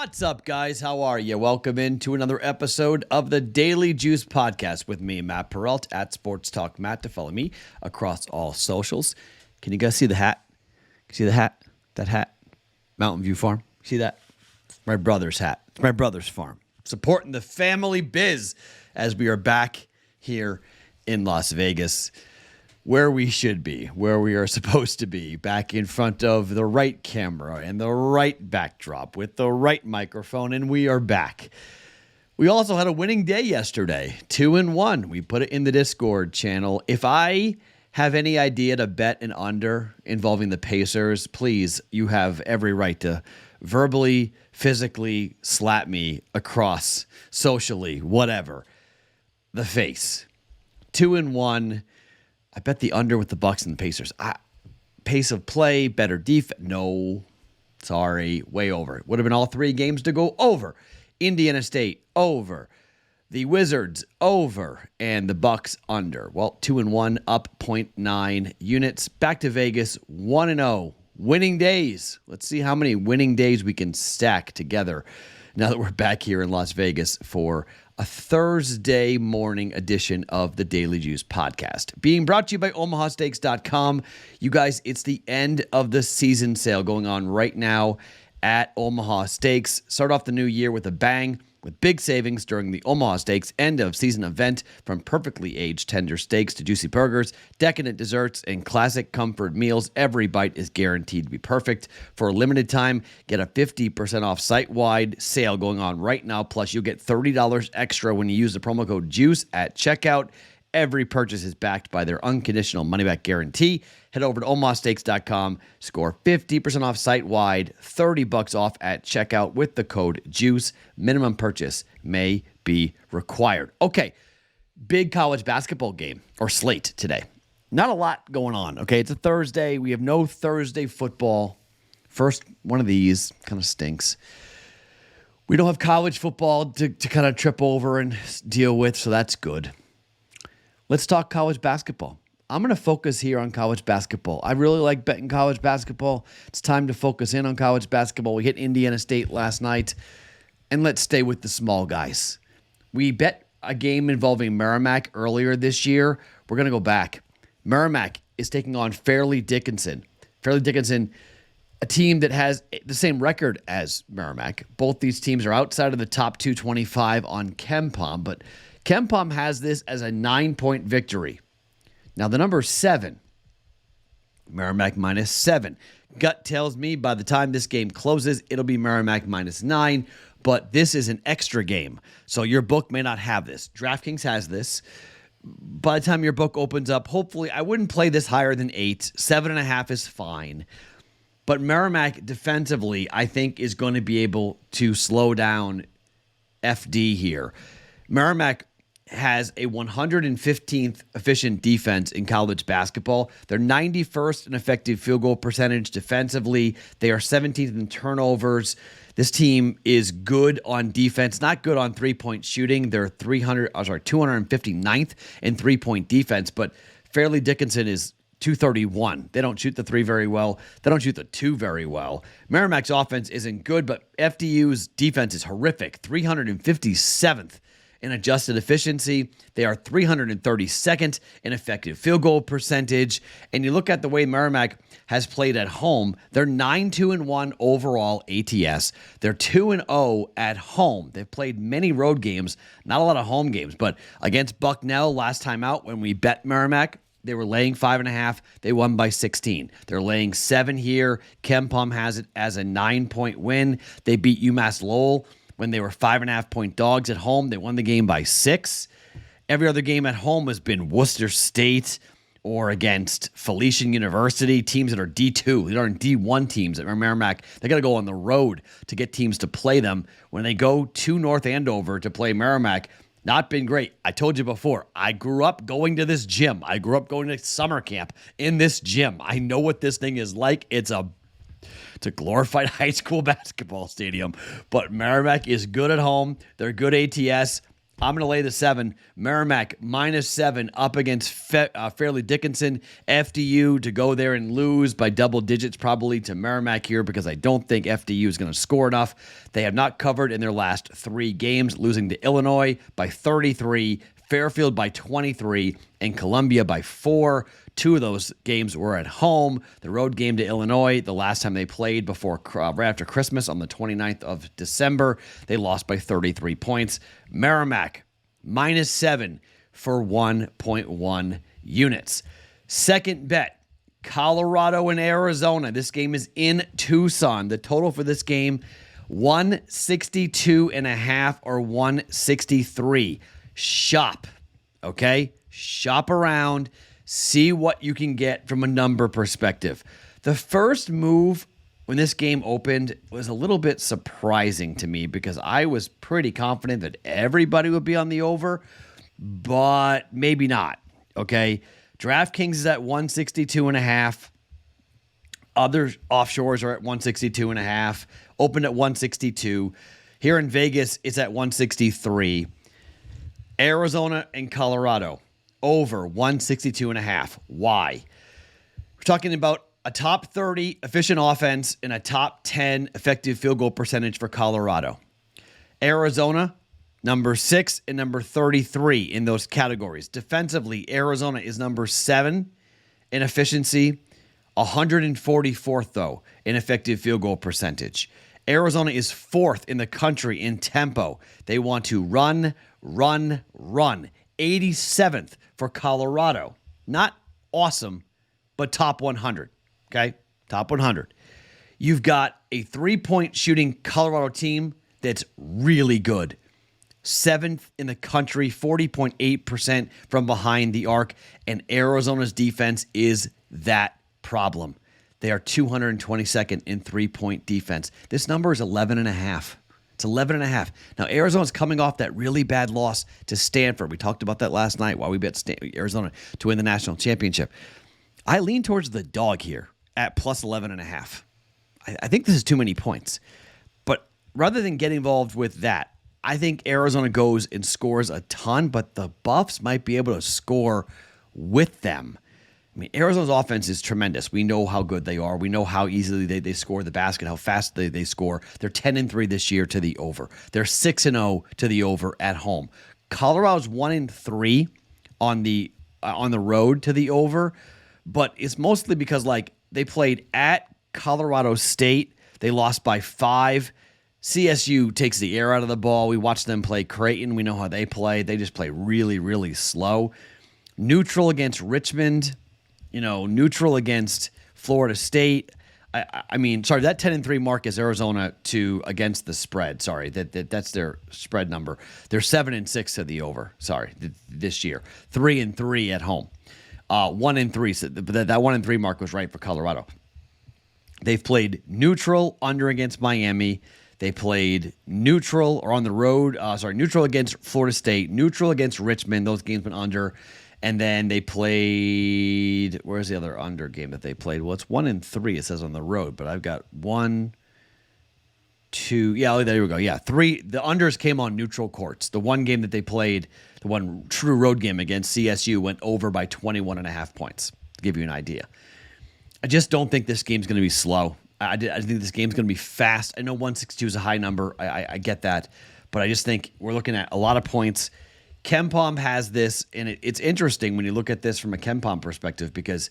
What's up, guys? How are you? Welcome into another episode of the Daily Juice Podcast with me, Matt Perrault, at Sports Talk Matt, to follow me across all socials. Can you guys see the hat? See the hat? That hat? Mountain View Farm. See that? It's my brother's hat. It's my brother's farm. Supporting the family biz as we are back here in Las Vegas, where we should be, where we are supposed to be, back in front of the right camera and the right backdrop with the right microphone, and we are back. We also had a winning day yesterday, 2-1. We put it in the Discord channel. If I have any idea to bet an under involving the Pacers, please, you have every right to verbally, physically slap me across, socially, whatever, the face. 2-1. I bet the under with the Bucks and the Pacers. Pace of play, better defense. No, sorry, way over. It would have been all three games to go over. Indiana State, over. The Wizards, over. And the Bucks, under. Well, 2-1, up 0.9 units. Back to Vegas, 1-0. Winning days. Let's see how many winning days we can stack together now that we're back here in Las Vegas for a Thursday morning edition of the Daily Juice Podcast. Being brought to you by omahasteaks.com. You guys, it's the end of the season sale going on right now at Omaha Steaks. Start off the new year with a bang, with big savings during the Omaha Steaks end-of-season event, from perfectly aged tender steaks to juicy burgers, decadent desserts, and classic comfort meals. Every bite is guaranteed to be perfect. For a limited time, get a 50% off site-wide sale going on right now. Plus, you'll get $30 extra when you use the promo code JUICE at checkout. Every purchase is backed by their unconditional money-back guarantee. Head over to omahasteaks.com, score 50% off site-wide, $30 off at checkout with the code JUICE. Minimum purchase may be required. Okay, big college basketball game, or slate today. Not a lot going on, okay? It's a Thursday. We have no Thursday football. First one of these kind of stinks. We don't have college football to kind of trip over and deal with, so that's good. Let's talk college basketball. I'm going to focus here on college basketball. I really like betting college basketball. It's time to focus in on college basketball. We hit Indiana State last night, and let's stay with the small guys. We bet a game involving Merrimack earlier this year. We're going to go back. Merrimack is taking on Fairleigh Dickinson. Fairleigh Dickinson, a team that has the same record as Merrimack. Both these teams are outside of the top 225 on KenPom, but KenPom has this as a 9-point victory. Now, the number is 7. Merrimack -7. Gut tells me by the time this game closes, it'll be Merrimack -9, but this is an extra game, so your book may not have this. DraftKings has this. By the time your book opens up, hopefully, I wouldn't play this higher than 8. 7.5 is fine. But Merrimack defensively, I think, is going to be able to slow down FD here. Merrimack has a 115th efficient defense in college basketball. They're 91st in effective field goal percentage defensively. They are 17th in turnovers. This team is good on defense, not good on three-point shooting. They're 259th in three-point defense, but Fairleigh Dickinson is 231. They don't shoot the 3 very well. They don't shoot the 2 very well. Merrimack's offense isn't good, but FDU's defense is horrific, 357th in adjusted efficiency. They are 332nd in effective field goal percentage. And you look at the way Merrimack has played at home, they're 9-2-1 overall ATS. They're 2-0 at home. They've played many road games, not a lot of home games, but against Bucknell last time out when we bet Merrimack, they were laying 5.5. They won by 16. They're laying 7 here. KenPom has it as a 9-point win. They beat UMass Lowell when they were 5.5-point dogs at home. They won the game by 6. Every other game at home has been Worcester State or against Felician University, teams that are D2. They aren't D1 teams at Merrimack. They got to go on the road to get teams to play them. When they go to North Andover to play Merrimack, not been great. I told you before, I grew up going to this gym. I grew up going to summer camp in this gym. I know what this thing is like. It's a glorified high school basketball stadium. But Merrimack is good at home. They're good ATS. I'm going to lay the 7. Merrimack -7 up against Fairleigh Dickinson. FDU to go there and lose by double digits probably to Merrimack here because I don't think FDU is going to score enough. They have not covered in their last 3 games, losing to Illinois by 33, Fairfield by 23, and Columbia by 4. 2 of those games were at home. The road game to Illinois, the last time they played right after Christmas on the 29th of December, they lost by 33 points. Merrimack, -7 for 1.1 units. Second bet, Colorado and Arizona. This game is in Tucson. The total for this game, 162.5 or 163. Shop, okay? Shop around. See what you can get from a number perspective. The first move when this game opened was a little bit surprising to me because I was pretty confident that everybody would be on the over, but maybe not, okay? DraftKings is at 162.5. Other offshores are at 162.5. Opened at 162. Here in Vegas, it's at 163. Arizona and Colorado. Over 162.5. Why? We're talking about a top 30 efficient offense and a top 10 effective field goal percentage for Colorado. Arizona, number 6 and number 33 in those categories. Defensively, Arizona is number 7 in efficiency, 144th, though, in effective field goal percentage. Arizona is 4th in the country in tempo. They want to run. 87th for Colorado. Not awesome, but top 100. Okay? Top 100. You've got a 3-point shooting Colorado team that's really good. 7th in the country, 40.8% from behind the arc, and Arizona's defense is that problem. They are 222nd in 3-point defense. This number is 11.5. It's 11.5. Now, Arizona's coming off that really bad loss to Stanford. We talked about that last night while we bet Arizona to win the national championship. I lean towards the dog here at plus 11.5. I think this is too many points. But rather than get involved with that, I think Arizona goes and scores a ton, but the Buffs might be able to score with them. I mean, Arizona's offense is tremendous. We know how good they are. We know how easily they score the basket, how fast they score. They're 10-3 this year to the over. They're 6-0 to the over at home. Colorado's 1-3 on the road to the over, but it's mostly because they played at Colorado State. They lost by 5. CSU takes the air out of the ball. We watched them play Creighton. We know how they play. They just play really, really slow. Neutral against Richmond. Neutral against Florida State. That 10-3 mark is Arizona against the spread. Sorry, that's their spread number. They're 7-6 to the over. Sorry, this year 3-3 at home, 1-3. So that 1-3 mark was right for Colorado. They've played neutral under against Miami. They played neutral or on the road. Neutral against Florida State. Neutral against Richmond. Those games went under. And then they played, where's the other under game that they played? Well, it's 1-3, it says on the road, but I've got 1, 2, yeah, there we go. Yeah, 3. The unders came on neutral courts. The one game that they played, the one true road game against CSU, went over by 21.5 points, to give you an idea. I just don't think this game's going to be slow. I think this game's going to be fast. I know 162 is a high number. I get that. But I just think we're looking at a lot of points. KenPom has this, and it's interesting when you look at this from a KenPom perspective because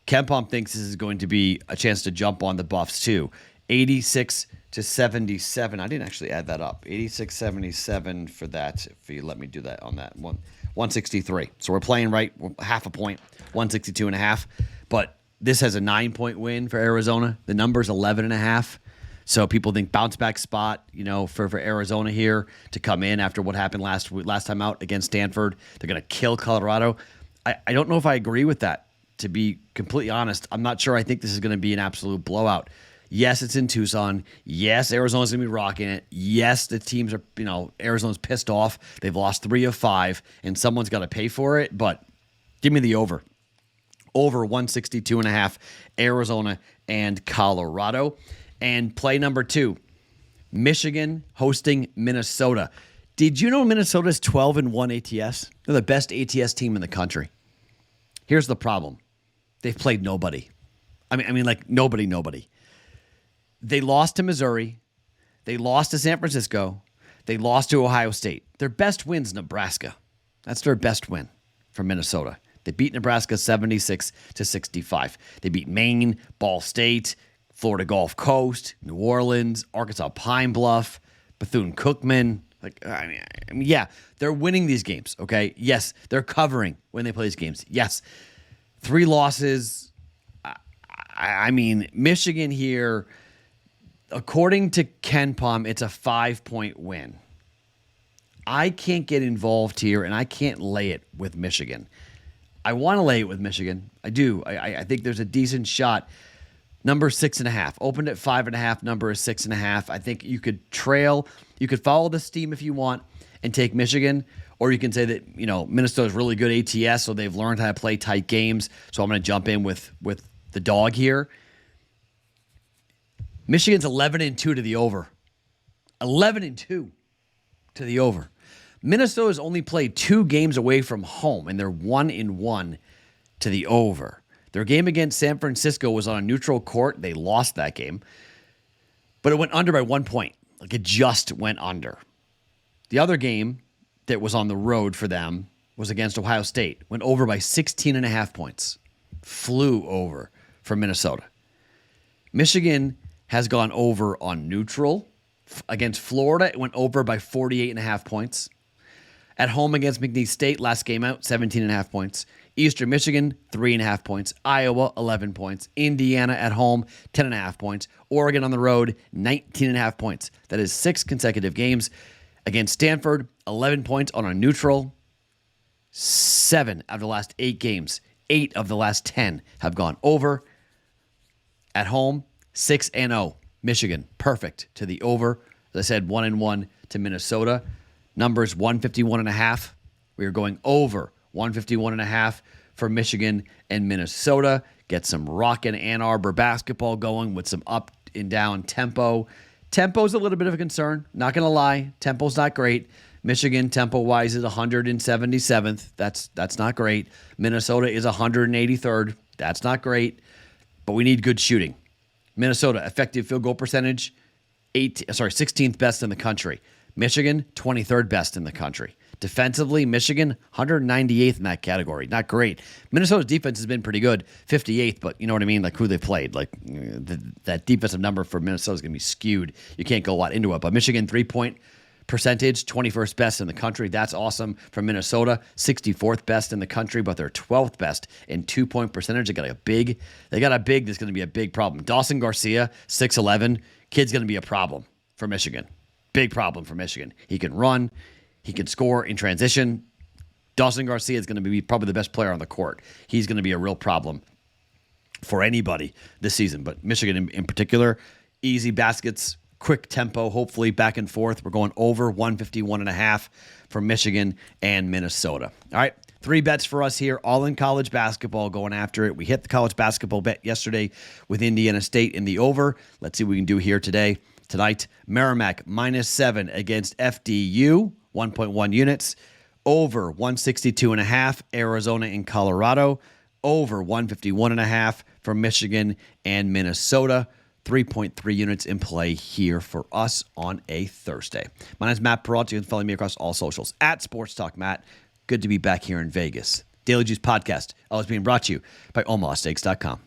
KenPom thinks this is going to be a chance to jump on the Buffs too. 86-77. I didn't actually add that up. 86-77 for that. If you let me do that on that one, 163. So we're playing right half a point, 162.5. But this has a 9-point win for Arizona. The number's 11.5. So people think bounce back spot, for Arizona here to come in after what happened last time out against Stanford. They're going to kill Colorado. I don't know if I agree with that, to be completely honest. I'm not sure I think this is going to be an absolute blowout. Yes, it's in Tucson. Yes, Arizona's going to be rocking it. Yes, the teams are, Arizona's pissed off. They've lost 3 of 5, and someone's got to pay for it. But give me the over. Over 162.5, Arizona and Colorado. And play number 2, Michigan hosting Minnesota. Did you know Minnesota's 12-1 ATS? They're the best ATS team in the country. Here's the problem. They've played nobody. I mean, like nobody. They lost to Missouri. They lost to San Francisco. They lost to Ohio State. Their best win's Nebraska. That's their best win from Minnesota. They beat Nebraska 76-65. They beat Maine, Ball State, Florida Gulf Coast, New Orleans, Arkansas Pine Bluff, Bethune-Cookman. Yeah, they're winning these games, okay? Yes, they're covering when they play these games. Yes, 3 losses. I mean, Michigan here, according to KenPom, it's a 5-point win. I can't get involved here, and I can't lay it with Michigan. I want to lay it with Michigan. I do. I think there's a decent shot. Number 6.5. Opened at 5.5. Number is 6.5. I think you could trail. You could follow the steam if you want and take Michigan, or you can say that Minnesota's really good ATS, so they've learned how to play tight games. So I'm going to jump in with the dog here. Michigan's 11-2 to the over. 11-2 to the over. Minnesota's only played 2 games away from home, and they're 1-1 to the over. Their game against San Francisco was on a neutral court. They lost that game, but it went under by 1 point. Like, it just went under. The other game that was on the road for them was against Ohio State. Went over by 16.5 points. Flew over for Minnesota. Michigan has gone over on neutral. Against Florida, it went over by 48.5 points. At home against McNeese State, last game out, 17.5 points. Eastern Michigan, 3.5 points. Iowa, 11 points. Indiana at home, 10.5 points. Oregon on the road, 19.5 points. That is 6 consecutive games. Against Stanford, 11 points on a neutral. 7 out of the last 8 games. 8 of the last 10 have gone over. At home, 6-0. Michigan, perfect to the over. As I said, 1-1 to Minnesota. Numbers 151.5. We are going over 151.5 for Michigan and Minnesota. Get some rockin' Ann Arbor basketball going with some up and down tempo. Tempo's a little bit of a concern. Not going to lie. Tempo's not great. Michigan, tempo-wise, is 177th. That's not great. Minnesota is 183rd. That's not great. But we need good shooting. Minnesota, effective field goal percentage, 16th best in the country. Michigan, 23rd best in the country. Defensively, Michigan, 198th in that category. Not great. Minnesota's defense has been pretty good, 58th, but you know what I mean? Like, who they played. Like, that defensive number for Minnesota is going to be skewed. You can't go a lot into it. But Michigan, 3-point percentage, 21st best in the country. That's awesome. For Minnesota, 64th best in the country, but they're 12th best in 2-point percentage. They got a big that's going to be a big problem. Dawson Garcia, 6'11". Kid's going to be a problem for Michigan. Big problem for Michigan. He can run. He can score in transition. Dawson Garcia is going to be probably the best player on the court. He's going to be a real problem for anybody this season, but Michigan in particular, easy baskets, quick tempo, hopefully back and forth. We're going over 151.5 for Michigan and Minnesota. All right, 3 bets for us here, all in college basketball, going after it. We hit the college basketball bet yesterday with Indiana State in the over. Let's see what we can do here today. Tonight, Merrimack -7 against FDU, 1.1 units. Over 162.5, Arizona and Colorado. Over 151.5 for Michigan and Minnesota. 3.3 units in play here for us on a Thursday. My name is Matt Perrault. You can follow me across all socials at Sports Talk Matt. Good to be back here in Vegas. Daily Juice Podcast, always being brought to you by OmahaSteaks.com.